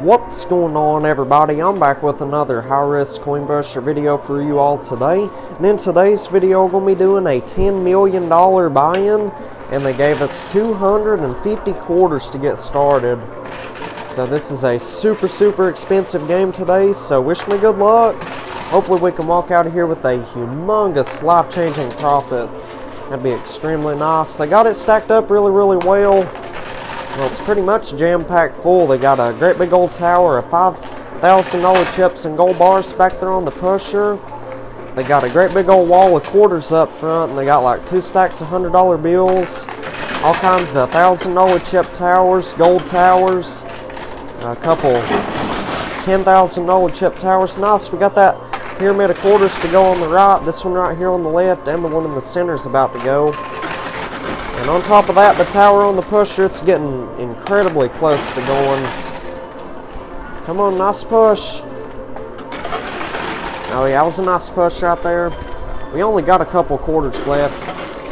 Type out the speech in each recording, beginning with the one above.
What's going on, everybody? I'm back with another high-risk coin brusher video for you all today. And in today's video, we're going to be doing a $10 million buy-in, and they gave us 250 quarters to get started. So this is a super expensive game today, so wish me good luck. Hopefully we can walk out of here with a humongous life-changing profit. That'd be extremely nice. They got it stacked up really well. Well, it's pretty much jam-packed full. They got a great big old tower of $5,000 chips and gold bars back there on the pusher. They got a great big old wall of quarters up front, and they got like 2 stacks of $100 bills, all kinds of $1,000 chip towers, gold towers, a couple $10,000 chip towers. Nice. We got that pyramid of quarters to go on the right, this one right here on the left, and the one in the center is about to go. And on top of that, the tower on the pusher, it's getting incredibly close to going. Come on, nice push. Oh yeah, that was a nice push right there. We only got a couple quarters left.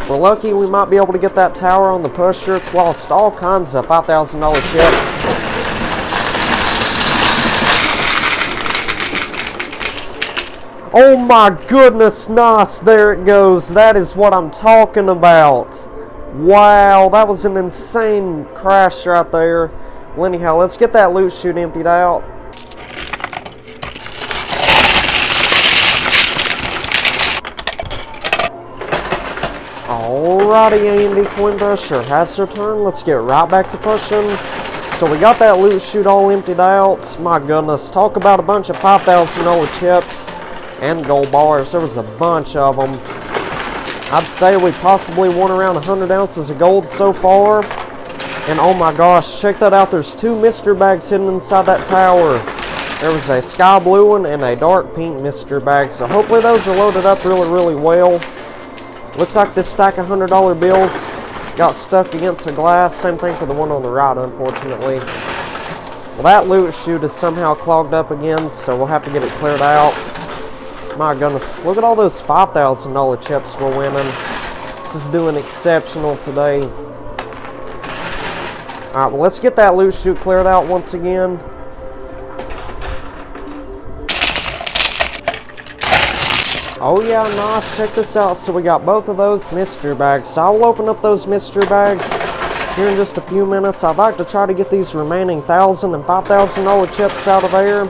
If we're lucky, we might be able to get that tower on the pusher. It's lost all kinds of $5,000 chips. Oh my goodness, nice. There it goes. That is what I'm talking about. Wow, that was an insane crash right there. Well, anyhow, let's get that loot chute emptied out. Alrighty, A&D coin brusher has her turn. Let's get right back to pushing. So we got that loot chute all emptied out. My goodness, talk about a bunch of $5,000 chips and gold bars. There was a bunch of them. I'd say we possibly won around 100 ounces of gold so far. And oh my gosh, check that out. There's 2 mystery bags hidden inside that tower. There was a sky blue one and a dark pink mystery bag. So hopefully those are loaded up really well. Looks like this stack of $100 bills got stuck against the glass. Same thing for the one on the right, unfortunately. Well, that loot chute is somehow clogged up again, so we'll have to get it cleared out. My goodness, look at all those $5,000 chips we're winning. This is doing exceptional today. Alright, well, let's get that loot chute cleared out once again. Oh yeah, nice. Check this out. So we got both of those mystery bags. So I'll open up those mystery bags here in just a few minutes. I'd like to try to get these remaining $1,000 and $5,000 chips out of there.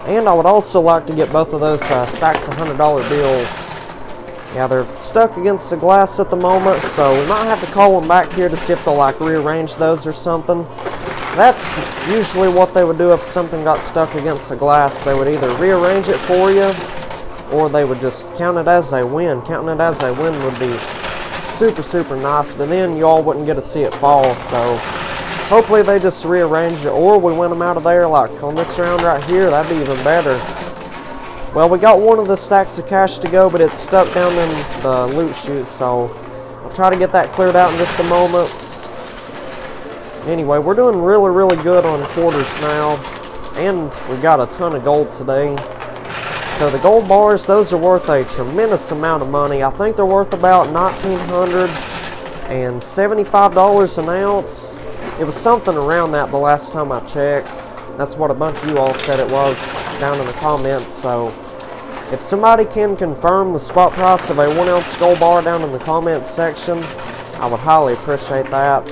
And I would also like to get both of those stacks of $100 bills. Yeah, they're stuck against the glass at the moment, so we might have to call them back here to see if they'll like rearrange those or something. That's usually what they would do if something got stuck against the glass. They would either rearrange it for you, or they would just count it as a win. Counting it as a win would be super nice, but then you all wouldn't get to see it fall, so hopefully they just rearrange it, or we win them out of there like on this round right here. That'd be even better. Well, we got one of the stacks of cash to go, but it's stuck down in the loot chute, so I'll try to get that cleared out in just a moment. Anyway, we're doing really good on quarters now, and we got a ton of gold today. So the gold bars, those are worth a tremendous amount of money. I think they're worth about $1,975 an ounce. It was something around that the last time I checked. That's what a bunch of you all said it was down in the comments. So if somebody can confirm the spot price of a 1 ounce gold bar down in the comments section, I would highly appreciate that.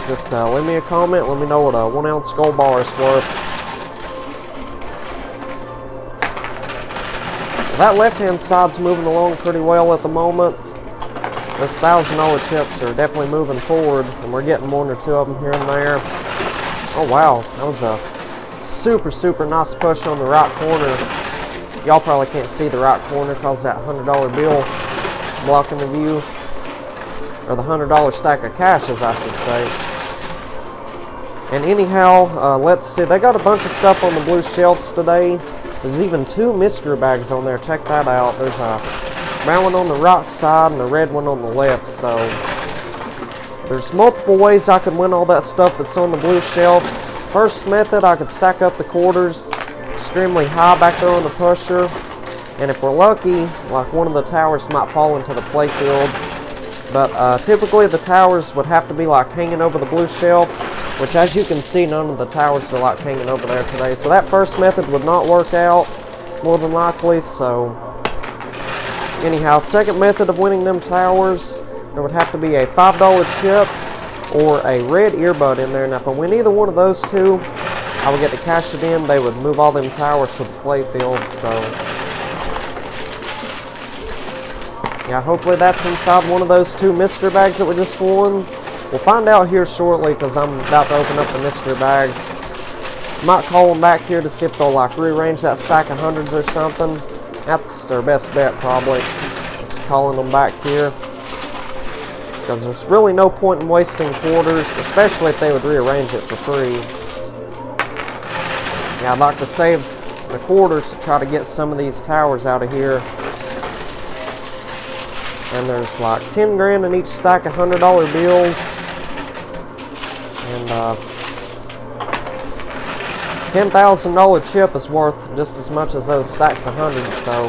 Just leave me a comment. Let me know what a 1 ounce gold bar is worth. That left-hand side's moving along pretty well at the moment. Those $1,000 chips are definitely moving forward, and we're getting 1 or 2 of them here and there. Oh wow, that was a super nice push on the right corner. Y'all probably can't see the right corner because that $100 bill is blocking the view. Or the $100 stack of cash, as I should say. And anyhow, let's see, they got a bunch of stuff on the blue shelves today. There's even 2 mystery bags on there. Check that out. There's a brown one on the right side and a red one on the left. So there's multiple ways I could win all that stuff that's on the blue shelves. First method, I could stack up the quarters extremely high back there on the pusher, and if we're lucky, like one of the towers might fall into the playfield. But typically the towers would have to be like hanging over the blue shelf which as you can see, none of the towers are like hanging over there today. So that first method would not work out, more than likely. So anyhow, second method of winning them towers, there would have to be a $5 chip or a red earbud in there. Now if I win either one of those two, I would get to cash it in. They would move all them towers to the playfield. So yeah, hopefully that's inside one of those two mystery bags that we just won. We'll find out here shortly because I'm about to open up the mystery bags. Might call them back here to see if they'll like rearrange that stack of hundreds or something. That's their best bet probably, just calling them back here. Because there's really no point in wasting quarters, especially if they would rearrange it for free. Yeah, I'd like to save the quarters to try to get some of these towers out of here. And there's like 10 grand in each stack of $100 bills. And $10,000 chip is worth just as much as those stacks of hundreds. So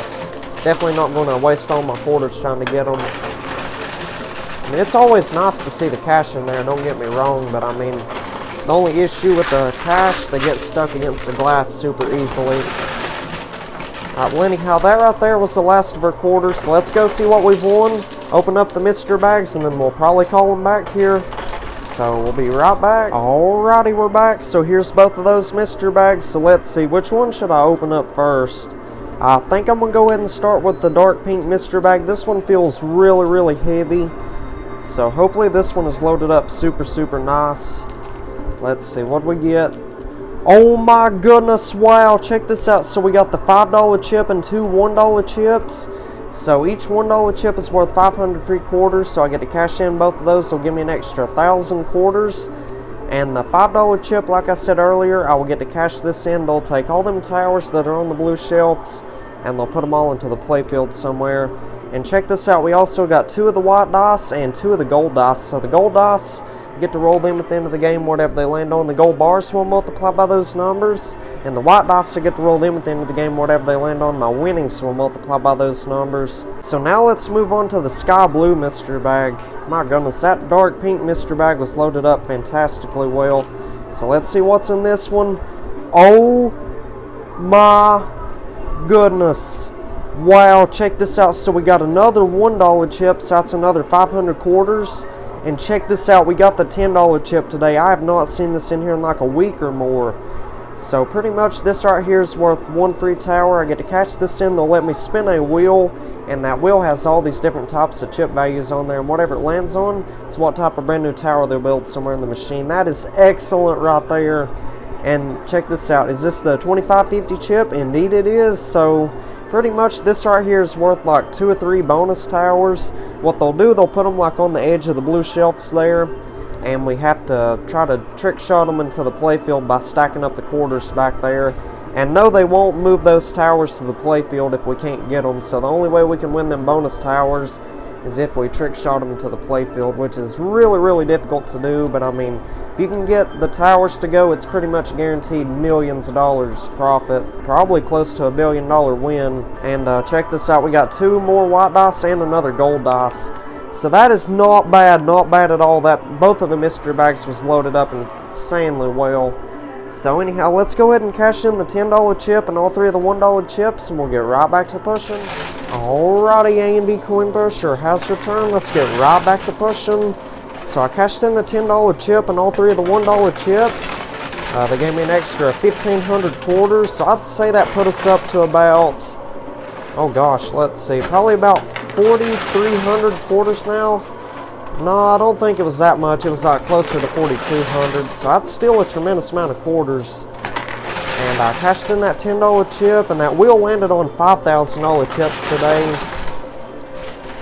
definitely not going to waste all my quarters trying to get them. I mean, it's always nice to see the cash in there, don't get me wrong, but I mean, the only issue with the cash, they get stuck against the glass super easily. Alright, well anyhow, that right there was the last of our quarters, so let's go see what we've won, open up the mystery bags, and then we'll probably call them back here. So we'll be right back. Alrighty, we're back. So here's both of those mystery bags, so let's see, which one should I open up first? I think I'm going to go ahead and start with the dark pink mystery bag. This one feels really, really heavy. So hopefully this one is loaded up super, super nice. Let's see, what do we get? Oh my goodness, wow, check this out. So we got the $5 chip and two $1 chips. So each $1 chip is worth 500 free quarters. So I get to cash in both of those. They'll give me an extra 1,000 quarters. And the $5 chip, like I said earlier, I will get to cash this in. They'll take all them towers that are on the blue shelves and they'll put them all into the playfield somewhere. And check this out, we also got 2 of the white dice and 2 of the gold dice. So the gold dice, get to roll them at the end of the game, whatever they land on. The gold bars will multiply by those numbers. And the white dice, I get to roll them at the end of the game, whatever they land on. My winnings will multiply by those numbers. So now let's move on to the sky blue mystery bag. My goodness, that dark pink mystery bag was loaded up fantastically well. So let's see what's in this one. Oh my goodness. Wow, check this out. So we got another $1 chip, so that's another 500 quarters. And check this out, we got the $10 chip today. I have not seen this in here in like a week or more. So pretty much this right here is worth 1 free tower. I get to catch this in, they'll let me spin a wheel, and that wheel has all these different types of chip values on there, and whatever it lands on, it's what type of brand new tower they'll build somewhere in the machine. That is excellent right there. And check this out, is this the 2550 chip? Indeed it is. So pretty much this right here is worth like 2 or 3 bonus towers. What they'll do, they'll put them like on the edge of the blue shelves there, and we have to try to trick shot them into the playfield by stacking up the quarters back there. And no, they won't move those towers to the playfield if we can't get them. So the only way we can win them bonus towers is if we trick shot them to the playfield, which is really, really difficult to do. But I mean, if you can get the towers to go, it's pretty much guaranteed millions of dollars profit, probably close to $1 billion win. And check this out, we got 2 more white dice and another gold dice. So that is not bad at all. That both of the mystery bags was loaded up insanely well. So anyhow, let's go ahead and cash in the $10 chip and all 3 of the $1 chips, and we'll get right back to pushing. Alrighty, A&B Coin Pusher has returned. Let's get right back to pushing. So I cashed in the $10 chip and all 3 of the $1 chips. They gave me an extra 1,500 quarters. So I'd say that put us up to about, oh gosh, let's see, probably about 4,300 quarters now. No, I don't think it was that much. It was like closer to 4,200. So that's still a tremendous amount of quarters. And I cashed in that $10 chip, and that wheel landed on $5,000 chips today.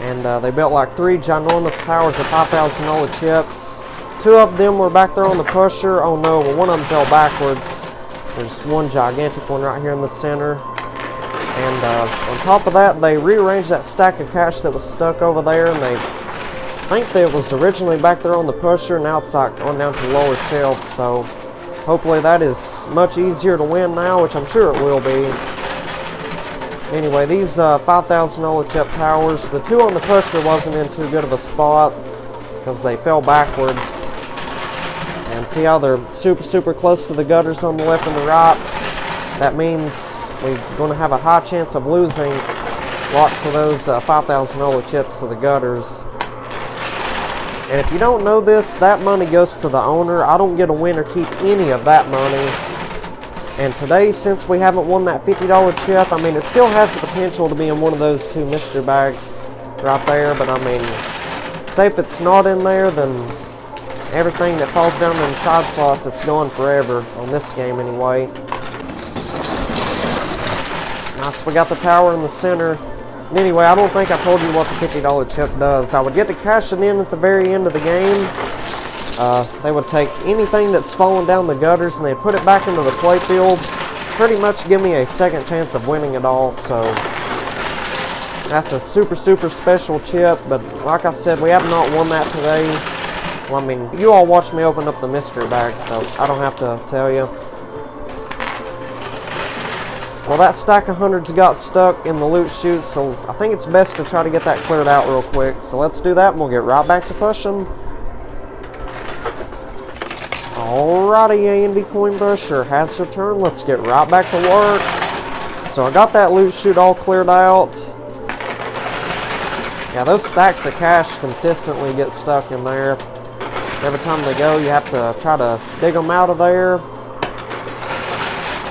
And they built like 3 ginormous towers of $5,000 chips. 2 of them were back there on the pusher. Oh no, well, one of them fell backwards. There's one gigantic one right here in the center. And on top of that, they rearranged that stack of cash that was stuck over there, and I think that it was originally back there on the pusher. Now it's like on down to the lower shelf. So hopefully that is much easier to win now, which I'm sure it will be. Anyway, these $5,000 chip towers, the 2 on the pusher wasn't in too good of a spot because they fell backwards. And see how they're super close to the gutters on the left and the right? That means we're going to have a high chance of losing lots of those $5,000 chips to the gutters. And if you don't know this, that money goes to the owner. I don't get to win or keep any of that money. And today, since we haven't won that $50 chip, I mean, it still has the potential to be in one of those 2 mystery bags right there. But I mean, say if it's not in there, then everything that falls down in the side slots, it's gone forever on this game anyway. Nice, we got the tower in the center. And anyway, I don't think I told you what the $50 chip does. I would get to cash it in at the very end of the game. They would take anything that's fallen down the gutters and they'd put it back into the playfield. Pretty much give me a second chance of winning it all. So that's a super special chip. But like I said, we have not won that today. Well, I mean, you all watched me open up the mystery bag, so I don't have to tell you. Well, that stack of hundreds got stuck in the loot chute, so I think it's best to try to get that cleared out real quick. So let's do that, and we'll get right back to pushing. Alrighty, A&D Coin Brush sure has her turn. Let's get right back to work. So I got that loot chute all cleared out. Yeah, those stacks of cash consistently get stuck in there. Every time they go, you have to try to dig them out of there.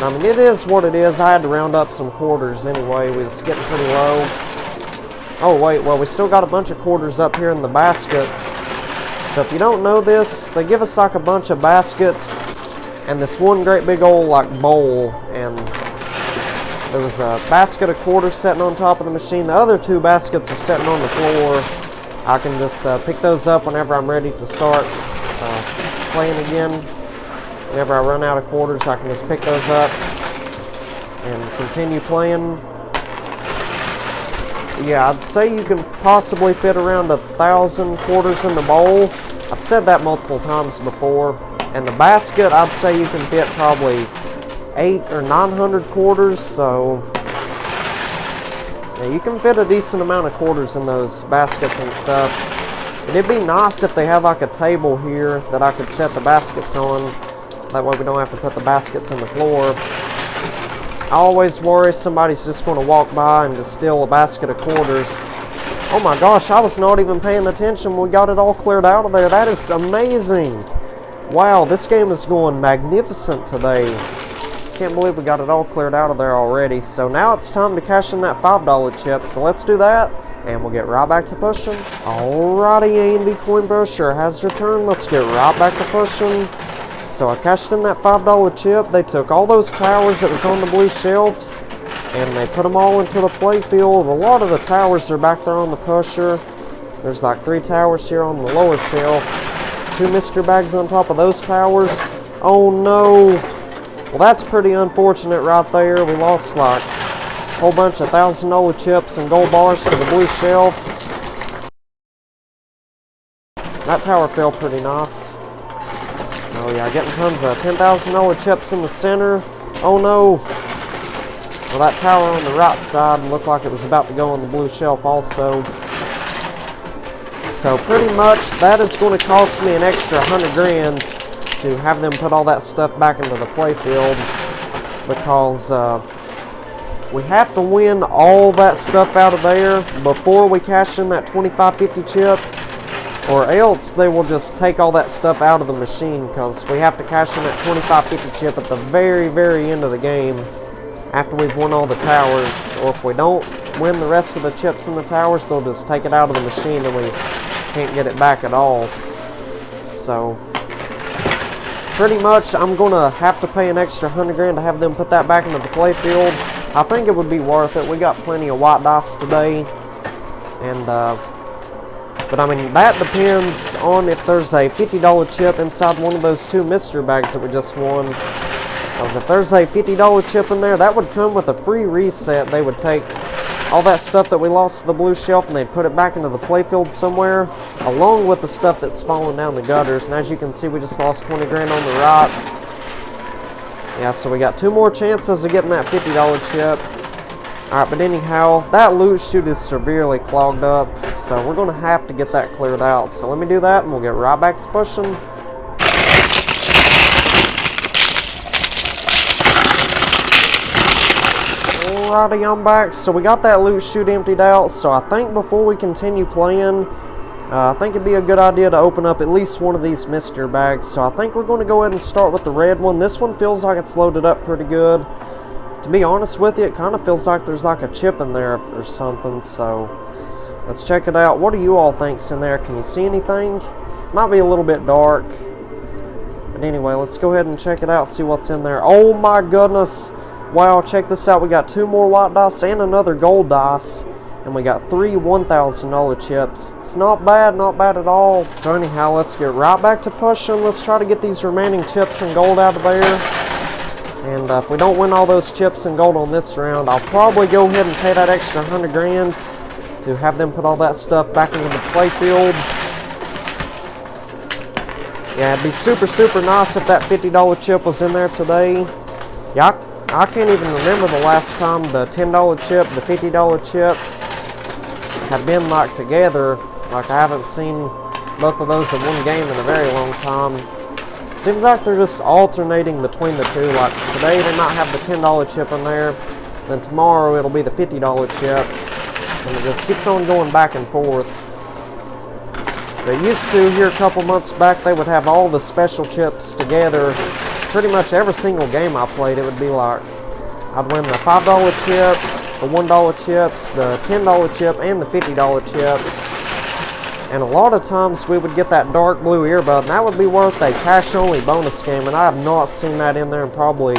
I mean, it is what it is. I had to round up some quarters anyway. We was getting pretty low. Oh, wait. Well, we still got a bunch of quarters up here in the basket. So if you don't know this, they give us like a bunch of baskets and this one great big old like bowl. And there was a basket of quarters sitting on top of the machine. The other 2 baskets are sitting on the floor. I can just pick those up whenever I'm ready to start playing again. Whenever I run out of quarters, I can just pick those up and continue playing. Yeah, I'd say you can possibly fit around 1,000 quarters in the bowl. I've said that multiple times before. And the basket, I'd say you can fit probably 800 or 900 quarters. So yeah, you can fit a decent amount of quarters in those baskets and stuff. And it'd be nice if they had like a table here that I could set the baskets on. That way we don't have to put the baskets on the floor. I always worry somebody's just going to walk by and just steal a basket of quarters. Oh my gosh, I was not even paying attention. We got it all cleared out of there. That is amazing. Wow, this game is going magnificent today. Can't believe we got it all cleared out of there already. So now it's time to cash in that $5 chip. So let's do that, and we'll get right back to pushing. Alrighty, A&D Coin Brush sure has her turn. Let's get right back to pushing. So I cashed in that $5 chip. They took all those towers that was on the blue shelves and they put them all into the playfield. A lot of the towers are back there on the pusher. There's like 3 towers here on the lower shelf. 2 mystery bags on top of those towers. Oh no. Well, that's pretty unfortunate right there. We lost like a whole bunch of $1,000 chips and gold bars to the blue shelves. That tower fell pretty nice. Oh yeah, getting tons of $10,000 chips in the center. Oh no. Well, that tower on the right side looked like it was about to go on the blue shelf also. So pretty much that is going to cost me an extra 100 grand to have them put all that stuff back into the playfield, because we have to win all that stuff out of there before we cash in that 2550 chip. Or else they will just take all that stuff out of the machine, because we have to cash in that 2550 chip at the very end of the game after we've won all the towers. Or if we don't win the rest of the chips in the towers, they'll just take it out of the machine and we can't get it back at all. So pretty much I'm going to have to pay an extra 100 grand to have them put that back into the playfield. I think it would be worth it. We got plenty of white dice today. And but I mean, that depends on if there's a $50 chip inside one of those 2 mystery bags that we just won. If there's a $50 chip in there, that would come with a free reset. They would take all that stuff that we lost to the blue shelf and they'd put it back into the playfield somewhere, along with the stuff that's falling down the gutters. And as you can see, we just lost 20 grand on the right. Yeah, so we got 2 more chances of getting that $50 chip. Alright, but anyhow, that loot chute is severely clogged up, so we're going to have to get that cleared out. So let me do that and we'll get right back to pushing. Alrighty, I'm back. So we got that loot chute emptied out. So I think before we continue playing, I think it'd be a good idea to open up at least one of these mystery bags. So I think we're going to go ahead and start with the red one. This one feels like it's loaded up pretty good. To be honest with you, it kind of feels like there's like a chip in there or something. So let's check it out. What do you all think's in there? Can you see anything? Might be a little bit dark. But anyway, let's go ahead and check it out, see what's in there. Oh my goodness. Wow, check this out. We got 2 more white dice and another gold dice. And we got 3 $1,000 chips. It's not bad at all. So anyhow, let's get right back to pushing. Let's try to get these remaining chips and gold out of there. And if we don't win all those chips and gold on this round, I'll probably go ahead and pay that extra 100 grand to have them put all that stuff back into the playfield. Yeah, it'd be super nice if that $50 chip was in there today. Yeah, I can't even remember the last time the $10 chip, the $50 chip have been like together. Like I haven't seen both of those in one game in a very long time. Seems like they're just alternating between the two. Like today they might have the $10 chip in there, then tomorrow it'll be the $50 chip, and it just keeps on going back and forth. They used to, here a couple months back, they would have all the special chips together. Pretty much every single game I played, it would be like I'd win the $5 chip, the $1 chips, the $10 chip, and the $50 chip. And a lot of times we would get that dark blue earbud, and that would be worth a cash-only bonus game, and I have not seen that in there in probably,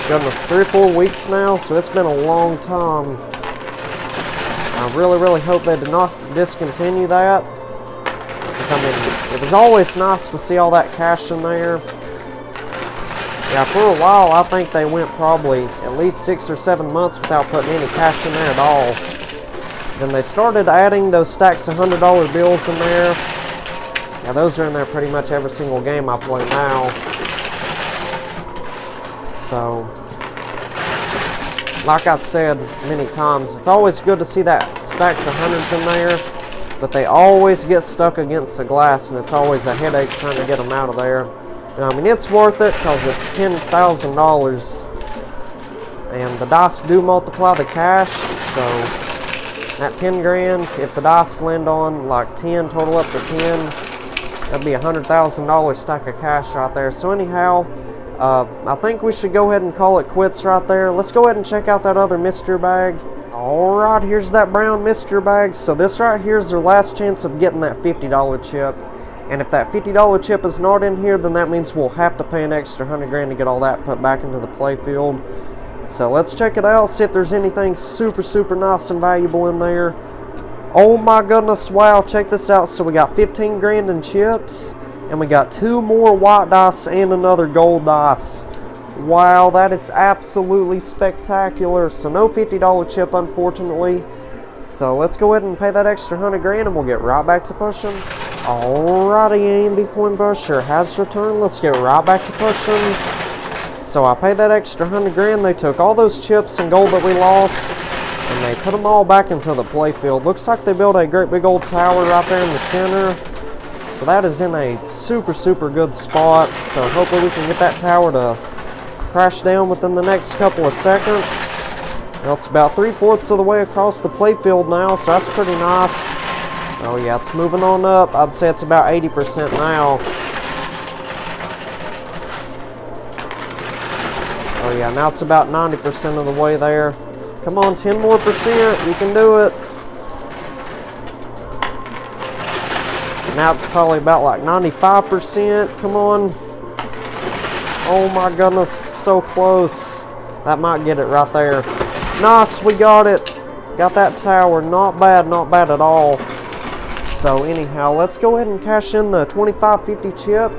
goodness, 3 or 4 weeks now, so it's been a long time. I really hope they did not discontinue that. Because, I mean, it was always nice to see all that cash in there. Yeah, for a while, I think they went probably at least 6 or 7 months without putting any cash in there at all. Then they started adding those stacks of $100 bills in there. Yeah, those are in there pretty much every single game I play now. So, like I said many times, it's always good to see that stacks of hundreds in there, but they always get stuck against the glass, and it's always a headache trying to get them out of there. I mean, it's worth it because it's $10,000, and the dice do multiply the cash. So that 10 grand, if the dice land on like 10, total up to 10, that'd be a $100,000 stack of cash right there. So anyhow, I think we should go ahead and call it quits right there. Let's go ahead and check out that other mystery bag. Alright, here's that brown mystery bag. So this right here is their last chance of getting that $50 chip. And if that $50 chip is not in here, then that means we'll have to pay an extra 100 grand to get all that put back into the playfield. So let's check it out, see if there's anything super nice and valuable in there. Oh my goodness, wow, check this out. So we got 15 grand in chips, and we got 2 more white dice and another gold dice. Wow, that is absolutely spectacular. So no $50 chip, unfortunately. So let's go ahead and pay that extra 100 grand, and we'll get right back to pushing. Alrighty, AMD Coin Busher has returned. Let's get right back to pushing. So I paid that extra 100 grand. They took all those chips and gold that we lost, and they put them all back into the playfield. Looks like they built a great big old tower right there in the center. So that is in a super good spot. So hopefully we can get that tower to crash down within the next couple of seconds. Well, it's about 3/4 of the way across the playfield now, so that's pretty nice. Oh yeah, it's moving on up. I'd say it's about 80% now. Oh yeah, now it's about 90% of the way there. Come on, 10 more percent. You can do it. Now it's probably about like 95%. Come on. Oh my goodness, it's so close. That might get it right there. Nice, we got it. Got that tower. Not bad at all. So anyhow, let's go ahead and cash in the 2550 chip.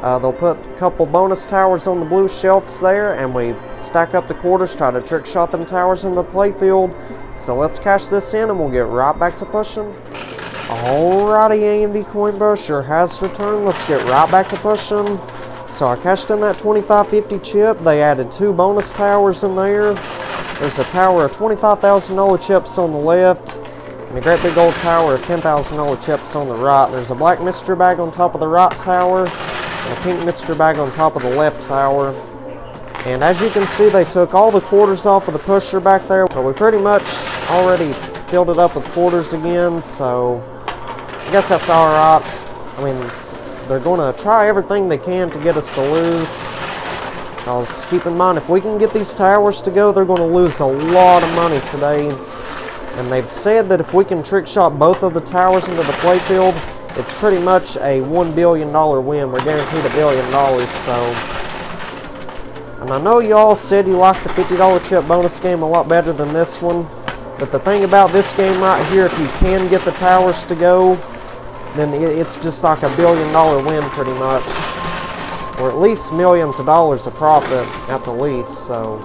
They'll put a couple bonus towers on the blue shelves there, and we stack up the quarters, try to trick shot them towers in the playfield. So let's cash this in, and we'll get right back to pushing. Alrighty, AMD Coin Busher has returned. Let's get right back to pushing. So I cashed in that 2550 chip. They added 2 bonus towers in there. There's a tower of $25,000 chips on the left, and a great big old tower of $10,000 chips on the right. There's a black mystery bag on top of the right tower, and a pink mystery bag on top of the left tower. And as you can see, they took all the quarters off of the pusher back there. But we pretty much already filled it up with quarters again, so I guess that's alright. I mean, they're going to try everything they can to get us to lose. Because keep in mind, if we can get these towers to go, they're going to lose a lot of money today. And they've said that if we can trick shot both of the towers into the playfield, it's pretty much a $1 billion win. We're guaranteed $1 billion, so. And I know y'all said you liked the $50 chip bonus game a lot better than this one. But the thing about this game right here, if you can get the towers to go, then it's just like $1 billion win pretty much. Or at least millions of dollars of profit at the least, so.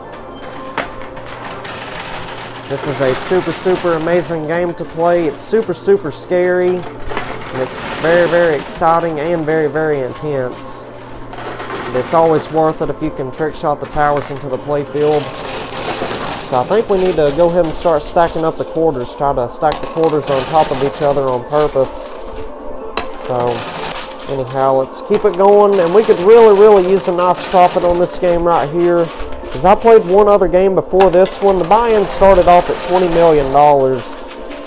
This is a super amazing game to play. It's super scary. And it's very exciting and very intense. And it's always worth it if you can trick shot the towers into the playfield. So I think we need to go ahead and start stacking up the quarters. Try to stack the quarters on top of each other on purpose. So anyhow, let's keep it going. And we could really use a nice profit on this game right here. Because I played one other game before this one. The buy-in started off at $20 million,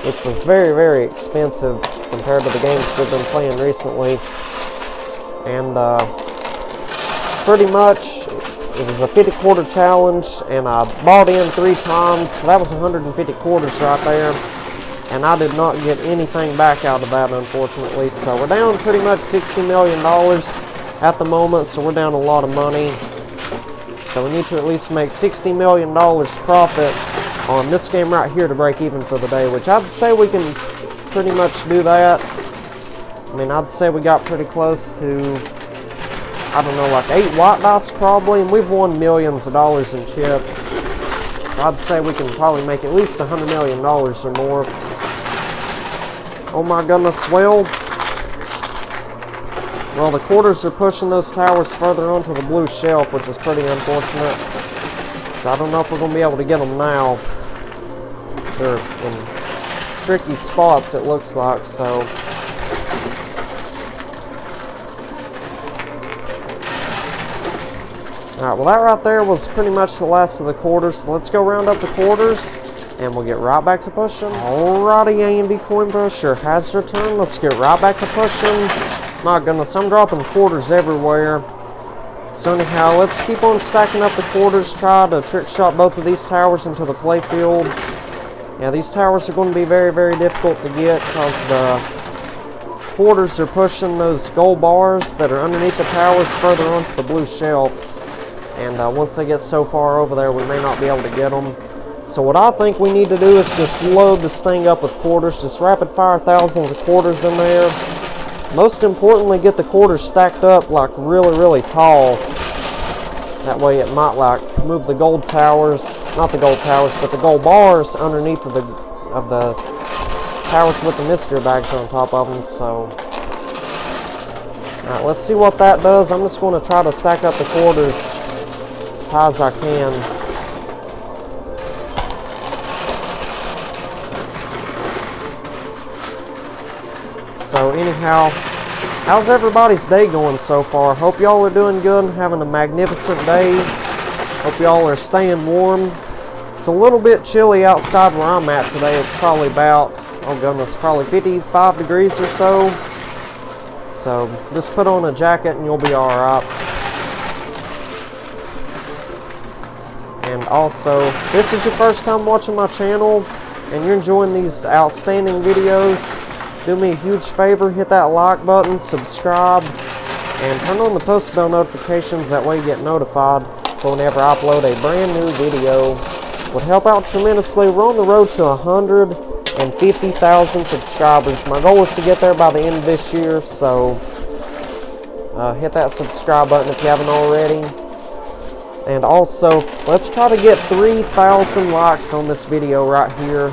which was very expensive compared to the games we've been playing recently. And pretty much it was a 50 quarter challenge, and I bought in 3 times, so that was 150 quarters right there. And I did not get anything back out of that, unfortunately. So we're down pretty much $60 million at the moment, so we're down a lot of money. So we need to at least make $60 million profit on this game right here to break even for the day, which I'd say we can pretty much do that. I mean, I'd say we got pretty close to, I don't know, like 8 white dice probably, and we've won millions of dollars in chips. So I'd say we can probably make at least $100 million or more. Oh my goodness, well, the quarters are pushing those towers further onto the blue shelf, which is pretty unfortunate. So I don't know if we're going to be able to get them now. They're in tricky spots, it looks like, so. Alright, well that right there was pretty much the last of the quarters. So let's go round up the quarters, and we'll get right back to pushing. Alrighty, A&B Coin Pusher has returned. Let's get right back to pushing. My goodness, I'm dropping quarters everywhere. So anyhow, let's keep on stacking up the quarters. Try to trick shot both of these towers into the playfield. Yeah, these towers are going to be very difficult to get because the quarters are pushing those gold bars that are underneath the towers further onto the blue shelves. And once they get so far over there, we may not be able to get them. So what I think we need to do is just load this thing up with quarters. Just rapid fire thousands of quarters in there. Most importantly, get the quarters stacked up like really tall. That way it might like move the gold towers, not the gold towers, but the gold bars underneath of the towers with the mystery bags on top of them. So, alright, let's see what that does. I'm just going to try to stack up the quarters as high as I can. So anyhow, how's everybody's day going so far? Hope y'all are doing good and having a magnificent day. Hope y'all are staying warm. It's a little bit chilly outside where I'm at today. It's probably about, oh goodness, probably 55 degrees or so. So just put on a jacket and you'll be alright. And also, if this is your first time watching my channel and you're enjoying these outstanding videos, do me a huge favor, hit that like button, subscribe, and turn on the post bell notifications. That way you get notified whenever I upload a brand new video. Would help out tremendously. We're on the road to 150,000 subscribers. My goal is to get there by the end of this year, so hit that subscribe button if you haven't already. And also, let's try to get 3,000 likes on this video right here.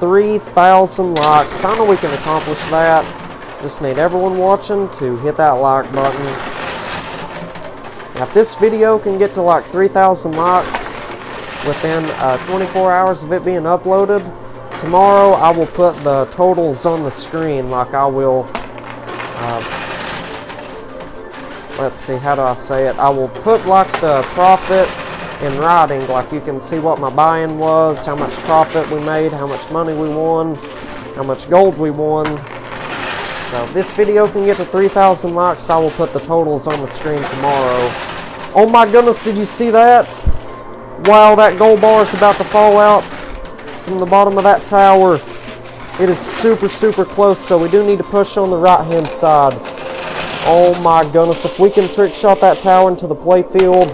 3,000 likes. I know we can accomplish that. Just need everyone watching to hit that like button. Now, if this video can get to like 3,000 likes within 24 hours of it being uploaded, tomorrow I will put the totals on the screen, like I will let's see, how do I say it? I will put like the profit in writing, like you can see what my buy-in was, how much profit we made, how much money we won, how much gold we won. So if this video can get to 3,000 likes, I will put the totals on the screen tomorrow. Oh my goodness, did you see that? Wow, that gold bar is about to fall out from the bottom of that tower. It is super, super close, so we do need to push on the right-hand side. Oh my goodness, if we can trick shot that tower into the play field.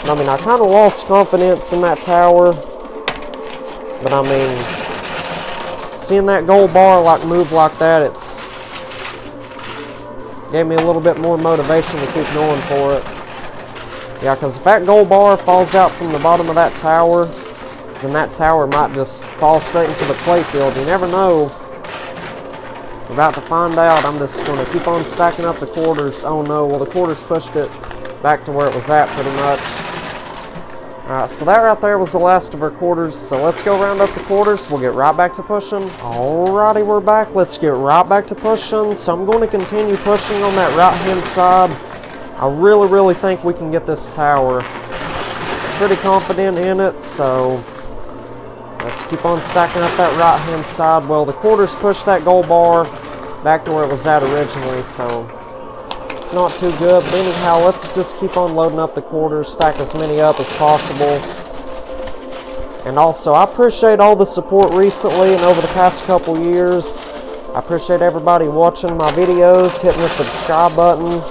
I mean, I kind of lost confidence in that tower, but I mean, seeing that gold bar like move like that, it's gave me a little bit more motivation to keep going for it. Yeah, because if that gold bar falls out from the bottom of that tower, then that tower might just fall straight into the play field. You never know. We're about to find out. I'm just going to keep on stacking up the quarters. Oh no, well the quarters pushed it back to where it was at pretty much. Alright, so that right there was the last of our quarters, so let's go round up the quarters. We'll get right back to pushing. Alrighty, we're back. Let's get right back to pushing. So I'm going to continue pushing on that right-hand side. I really think we can get this tower. Pretty confident in it, so let's keep on stacking up that right-hand side. Well, the quarters pushed that gold bar back to where it was at originally, so it's not too good, but anyhow, let's just keep on loading up the quarters, stack as many up as possible. And also, I appreciate all the support recently and over the past couple years. I appreciate everybody watching my videos, hitting the subscribe button,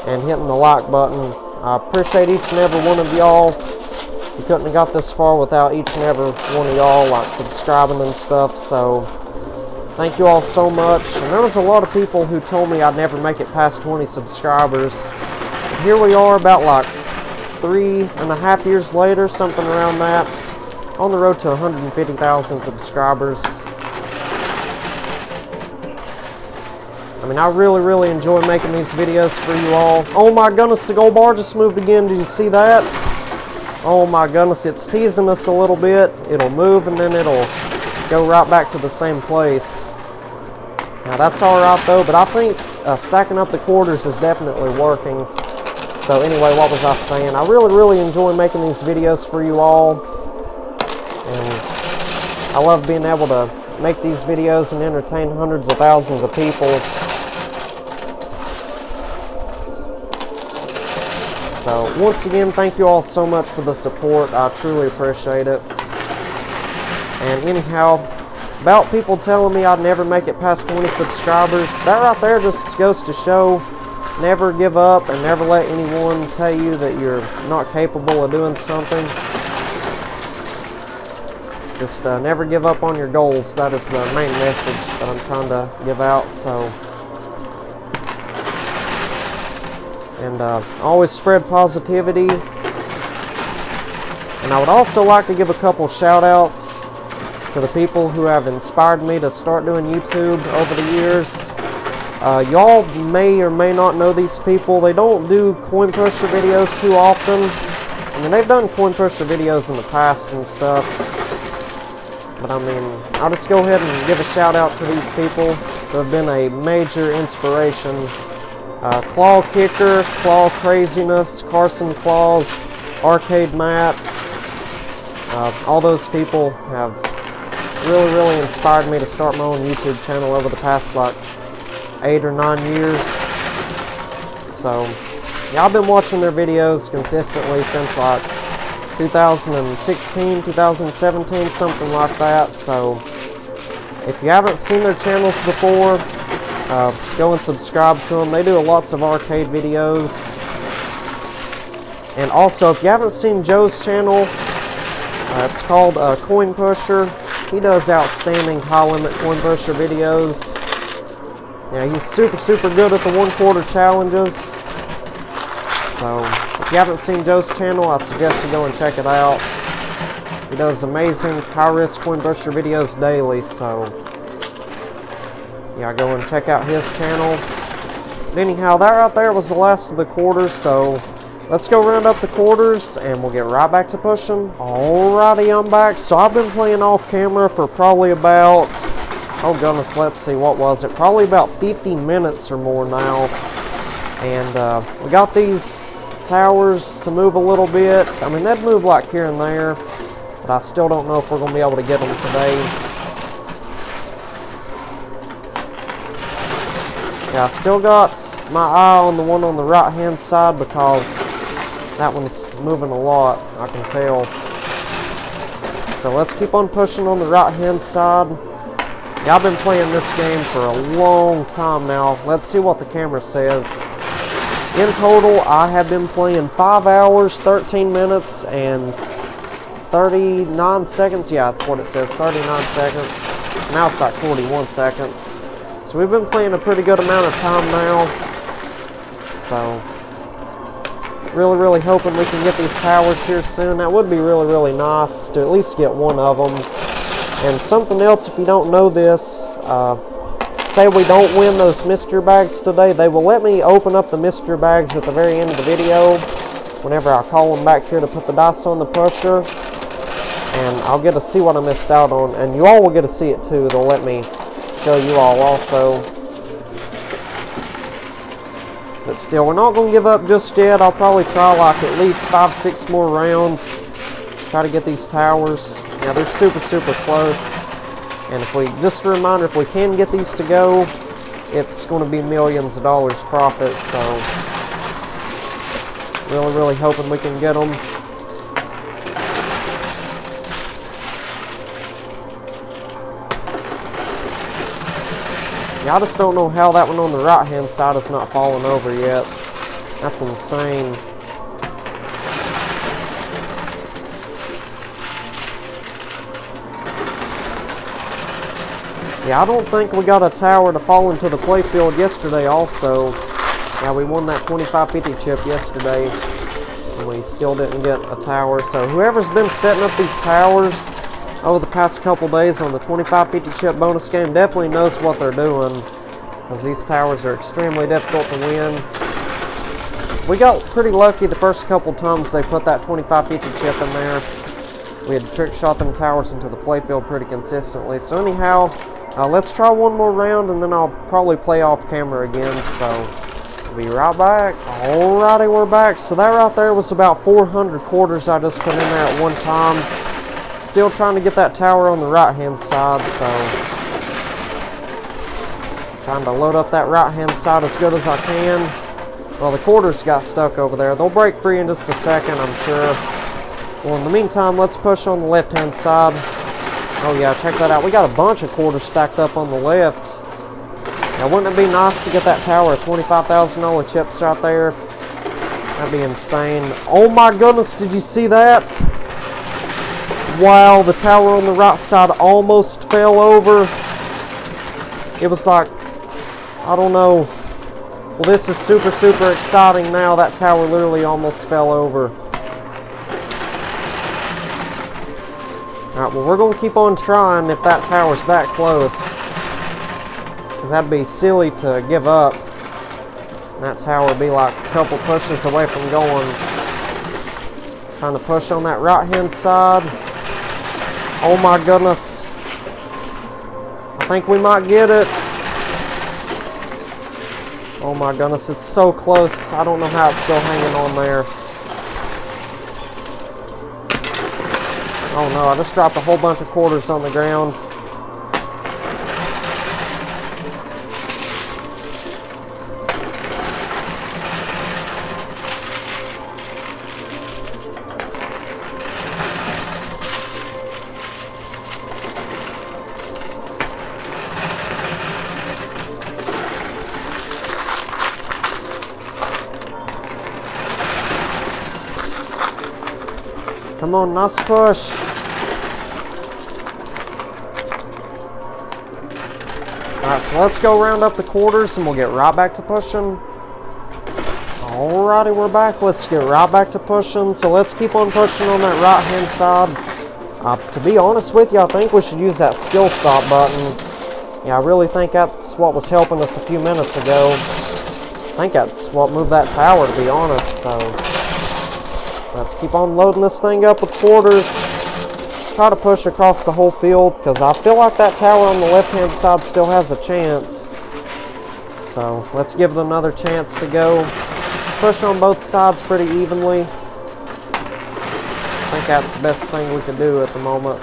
and hitting the like button. I appreciate each and every one of y'all. You couldn't have got this far without each and every one of y'all, like, subscribing and stuff, so thank you all so much. And there was a lot of people who told me I'd never make it past 20 subscribers. But here we are about like 3.5 years later, something around that, on the road to 150,000 subscribers. I mean, I really enjoy making these videos for you all. Oh my goodness, the gold bar just moved again. Did you see that? Oh my goodness, it's teasing us a little bit. It'll move and then it'll go right back to the same place. Now that's alright though, but I think stacking up the quarters is definitely working. So anyway, what was I saying? I really enjoy making these videos for you all. And I love being able to make these videos and entertain hundreds of thousands of people. So once again, thank you all so much for the support. I truly appreciate it. And anyhow, about people telling me I'd never make it past 20 subscribers, that right there just goes to show, never give up and never let anyone tell you that you're not capable of doing something. Just never give up on your goals. That is the main message that I'm trying to give out. So, and always spread positivity. And I would also like to give a couple shout outs to the people who have inspired me to start doing YouTube over the years. Y'all may or may not know these people. They don't do coin pusher videos too often. I mean, they've done coin pusher videos in the past and stuff. But I mean, I'll just go ahead and give a shout out to these people who have been a major inspiration. Claw Kicker, Claw Craziness, Carson Claws, Arcade Matt. All those people have really inspired me to start my own YouTube channel over the past like 8 or 9 years. So yeah, I've been watching their videos consistently since like 2016, 2017, something like that. So if you haven't seen their channels before, go and subscribe to them. They do lots of arcade videos. And also, if you haven't seen Joe's channel, it's called Coin Pusher. He does outstanding high limit coin pusher videos. Yeah, he's super good at the 1/4 challenges. So if you haven't seen Joe's channel, I suggest you go and check it out. He does amazing high risk coin pusher videos daily. So yeah, go and check out his channel. But anyhow, that right there was the last of the quarters. So let's go round up the quarters and we'll get right back to pushing. Alrighty, I'm back. So I've been playing off camera for probably about, oh goodness, let's see, what was it? Probably about 50 minutes or more now. And we got these towers to move a little bit. I mean, they'd move like here and there, but I still don't know if we're going to be able to get them today. Yeah, I still got my eye on the one on the right hand side because that one's moving a lot, I can tell. So let's keep on pushing on the right hand side. Yeah, I've been playing this game for a long time now. Let's see what the camera says. In total, I have been playing 5 hours, 13 minutes, and 39 seconds. Yeah, that's what it says, 39 seconds. Now it's like 41 seconds. So we've been playing a pretty good amount of time now. So, really hoping we can get these towers here soon. That would be really nice to at least get one of them. And something else, if you don't know this, say we don't win those mystery bags today, they will let me open up the mystery bags at the very end of the video whenever I call them back here to put the dice on the pusher. And I'll get to see what I missed out on, and you all will get to see it too. They'll let me show you all also. But still, we're not going to give up just yet. I'll probably try like at least 5-6 more rounds. Try to get these towers. Yeah, they're super close. And if we, just a reminder, if we can get these to go, it's going to be millions of dollars profit. So, really hoping we can get them. Yeah, I just don't know how that one on the right hand side is not falling over yet. That's insane. Yeah, I don't think we got a tower to fall into the playfield yesterday also. Yeah, we won that 2550 chip yesterday, and we still didn't get a tower. So whoever's been setting up these towers over the past couple days on the 2550 chip bonus game definitely knows what they're doing, because these towers are extremely difficult to win. We got pretty lucky the first couple times they put that 2550 chip in there. We had trick shot them towers into the playfield pretty consistently. So anyhow, let's try one more round, and then I'll probably play off camera again. So be right back. Alrighty, we're back. So that right there was about 400 quarters I just put in there at one time. Still trying to get that tower on the right hand side, so trying to load up that right hand side as good as I can. Well, the quarters got stuck over there. They'll break free in just a second, I'm sure. Well, in the meantime, let's push on the left hand side. Oh yeah, check that out. We got a bunch of quarters stacked up on the left. Now, wouldn't it be nice to get that tower of $25,000 chips right there? That'd be insane. Oh my goodness, did you see that? Wow, the tower on the right side almost fell over. It was like, I don't know. Well, this is super exciting now. That tower literally almost fell over. Alright, well, we're going to keep on trying if that tower's that close, because that'd be silly to give up. That tower would be like a couple pushes away from going. Trying to push on that right hand side. Oh my goodness. I think we might get it. Oh my goodness, it's so close. I don't know how it's still hanging on there. Oh no, I just dropped a whole bunch of quarters on the ground. Come on, nice push. Alright, so let's go round up the quarters and we'll get right back to pushing. Alrighty, we're back. Let's get right back to pushing. So let's keep on pushing on that right hand side. To be honest with you, I think we should use that skill stop button. Yeah, I really think that's what was helping us a few minutes ago. I think that's what moved that tower, to be honest. So let's keep on loading this thing up with quarters. Let's try to push across the whole field, because I feel like that tower on the left hand side still has a chance. So let's give it another chance to go. Push on both sides pretty evenly. I think that's the best thing we can do at the moment.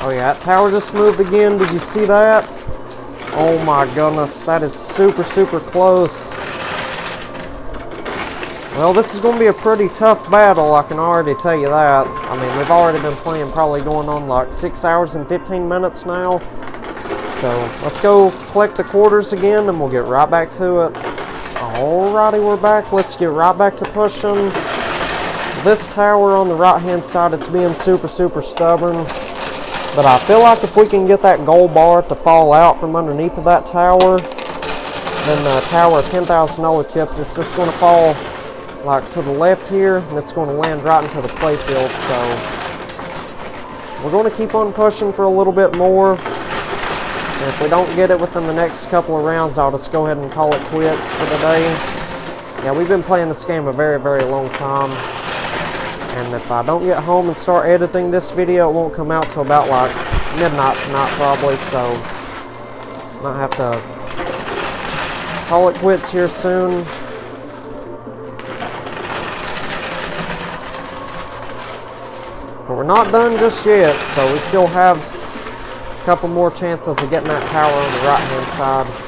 Oh yeah, that tower just moved again. Did you see that? Oh my goodness, that is super, super close. Well, this is going to be a pretty tough battle, I can already tell you that. I mean, we've already been playing probably going on like 6 hours and 15 minutes now. So, let's go collect the quarters again and we'll get right back to it. Alrighty, we're back. Let's get right back to pushing. This tower on the right-hand side, it's being super, super stubborn. But I feel like if we can get that gold bar to fall out from underneath of that tower, then the tower of $10,000 chips, it's just going to fall like to the left here, and it's going to land right into the playfield. So we're going to keep on pushing for a little bit more. And if we don't get it within the next couple of rounds, I'll just go ahead and call it quits for the day. Yeah, we've been playing this game a very, very long time. And if I don't get home and start editing this video, it won't come out till about like midnight tonight probably, so I might have to call it quits here soon. But we're not done just yet, so we still have a couple more chances of getting that tower on the right-hand side.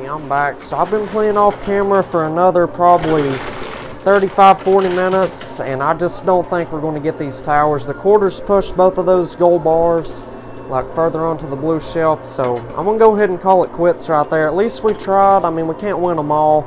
I'm back. So I've been playing off camera for another probably 35-40 minutes, and I just don't think we're going to get these towers. The quarters pushed both of those gold bars like further onto the blue shelf, so I'm going to go ahead and call it quits right there. At least we tried. I mean, we can't win them all,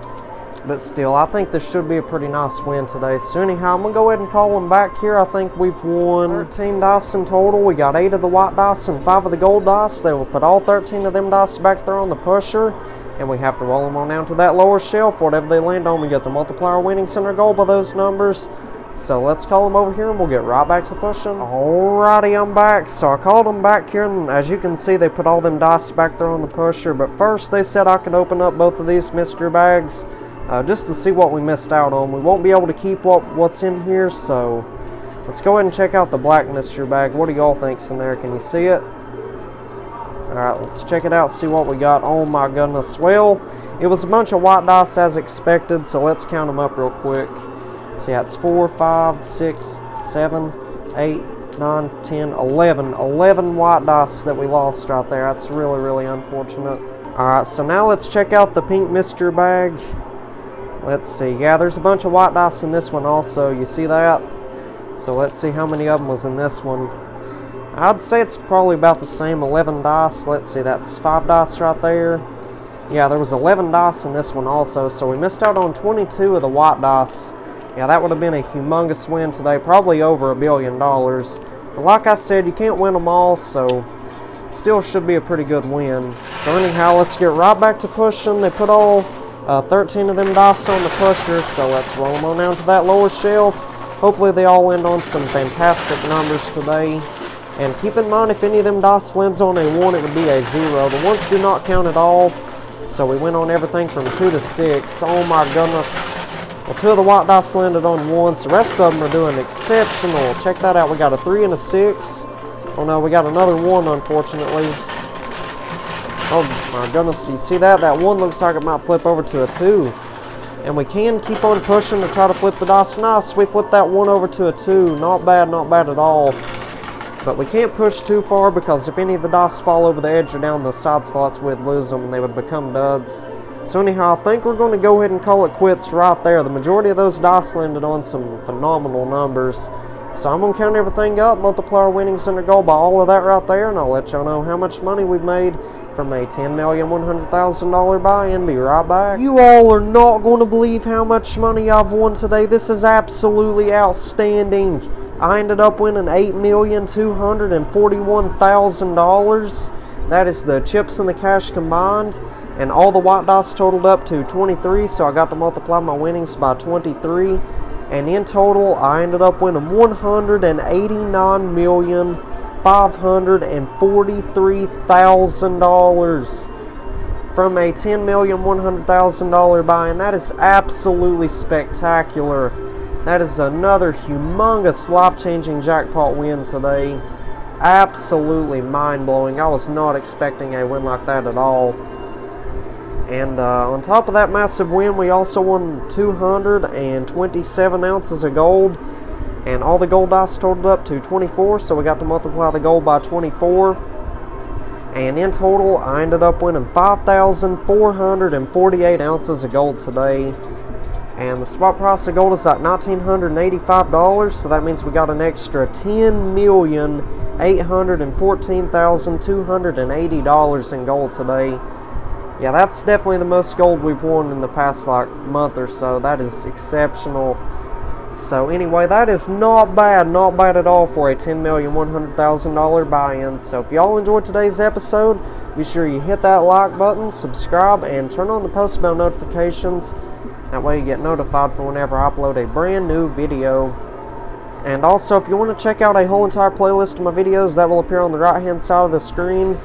but still, I think this should be a pretty nice win today. So anyhow, I'm going to go ahead and call them back here. I think we've won 13 dice in total. We got 8 of the white dice and 5 of the gold dice. They will put all 13 of them dice back there on the pusher, and we have to roll them on down to that lower shelf. Whatever they land on, we get the multiplier winnings in our goal by those numbers. So let's call them over here and we'll get right back to pushing. Alrighty, I'm back. So I called them back here, and as you can see, they put all them dice back there on the pusher. But first, they said I could open up both of these mystery bags just to see what we missed out on. We won't be able to keep what's in here, so let's go ahead and check out the black mystery bag. What do y'all think's in there? Can you see it? Alright, let's check it out, see what we got. Oh my goodness. Well, it was a bunch of white dice as expected, so let's count them up real quick. Let's see, that's 4, 5, 6, 7, 8, 9, 10, 11. 11 white dice that we lost right there. That's really, really unfortunate. Alright, so now let's check out the pink mystery bag. Let's see. Yeah, there's a bunch of white dice in this one also. You see that? So let's see how many of them was in this one. I'd say it's probably about the same, 11 dice. Let's see, that's 5 dice right there. Yeah, there was 11 dice in this one also, so we missed out on 22 of the white dice. Yeah, that would have been a humongous win today, probably over $1 billion. But like I said, you can't win them all, so it still should be a pretty good win. So anyhow, let's get right back to pushing. They put all 13 of them dice on the pusher, so let's roll them on down to that lower shelf. Hopefully they all end on some fantastic numbers today. And keep in mind, if any of them dice lands on a 1, it would be a 0. The ones do not count at all. So we went on everything from 2 to 6. Oh my goodness. Well, 2 of the white dice landed on 1s. The rest of them are doing exceptional. Check that out. We got a 3 and a 6. Oh no, we got another 1, unfortunately. Oh my goodness, do you see that? That 1 looks like it might flip over to a 2. And we can keep on pushing to try to flip the dice. Nice, we flipped that 1 over to a 2. Not bad at all. But we can't push too far because if any of the dice fall over the edge or down the side slots, we'd lose them and they would become duds. So anyhow, I think we're going to go ahead and call it quits right there. The majority of those dice landed on some phenomenal numbers. So I'm going to count everything up, multiply our winnings and our goal by all of that right there, and I'll let y'all know how much money we've made from a $10,100,000 buy-in. Be right back. You all are not going to believe how much money I've won today. This is absolutely outstanding. I ended up winning $8,241,000. That is the chips and the cash combined. And all the white dice totaled up to 23, so I got to multiply my winnings by 23. And in total, I ended up winning $189,543,000 from a $10,100,000 buy-in. That is absolutely spectacular. That is another humongous life-changing jackpot win today. Absolutely mind-blowing. I was not expecting a win like that at all. And on top of that massive win, we also won 227 ounces of gold. And all the gold dice totaled up to 24, so we got to multiply the gold by 24. And in total, I ended up winning 5,448 ounces of gold today. And the spot price of gold is at $1,985, so that means we got an extra $10,814,280 in gold today. Yeah, that's definitely the most gold we've won in the past month or so. That is exceptional. So anyway, that is not bad at all for a $10,100,000 buy-in. So if y'all enjoyed today's episode, be sure you hit that like button, subscribe, and turn on the post bell notifications. That way you get notified for whenever I upload a brand new video. And also, if you want to check out a whole entire playlist of my videos, that will appear on the right hand side of the screen.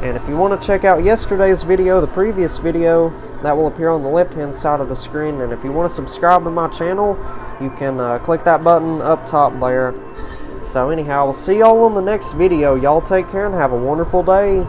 And if you want to check out yesterday's video, the previous video, that will appear on the left hand side of the screen. And if you want to subscribe to my channel, you can click that button up top there. So anyhow, we'll see y'all on the next video. Y'all take care and have a wonderful day.